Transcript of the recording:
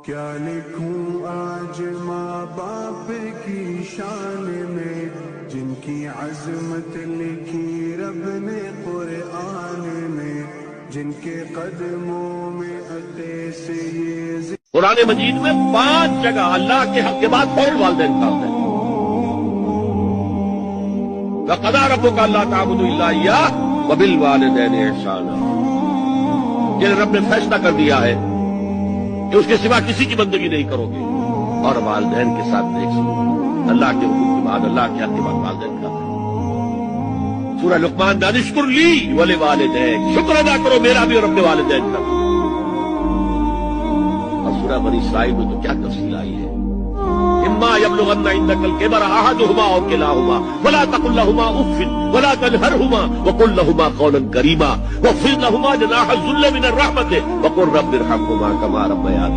کیا لکھوں آج ماں باپ کی شان میں، جن کی عظمت لکھی رب نے قرآن میں، جن کے قدموں میں عطے سے یہ قرآن مجید میں 5 جگہ اللہ کے حق کے بعد فوراً والدین کا آتا ہے۔ وَقَضَىٰ رَبُّكَ أَلَّا تَعْبُدُوا إِلَّا إِيَّاهُ وَبِالْوَالِدَيْنِ إِحْسَانًا، کہ رب نے فیصلہ کر دیا ہے کہ اس کے سوا کسی کی بندگی نہیں کرو گے، اور والدین کے ساتھ نیک سلوک۔ اللہ کے حکم کے بعد، اللہ کے حق کے بعد والدین کا ہے۔ سورہ لقمان میں انشکر لی ولوالدیک، شکر ادا کرو میرا بھی اور اپنے والدین کا بھی۔ اور سورہ بنی اسرائیل میں تو کیا تفصیل آئی ہے، اما یبلغن عندک الکبر احدہما او کلاہما ولا تقل لہما اف ولا تنہرہما وقل لہما قولا کریما واخفض لہما جناح الذل من الرحمۃ وقل رب ارحمہما کما ربیانی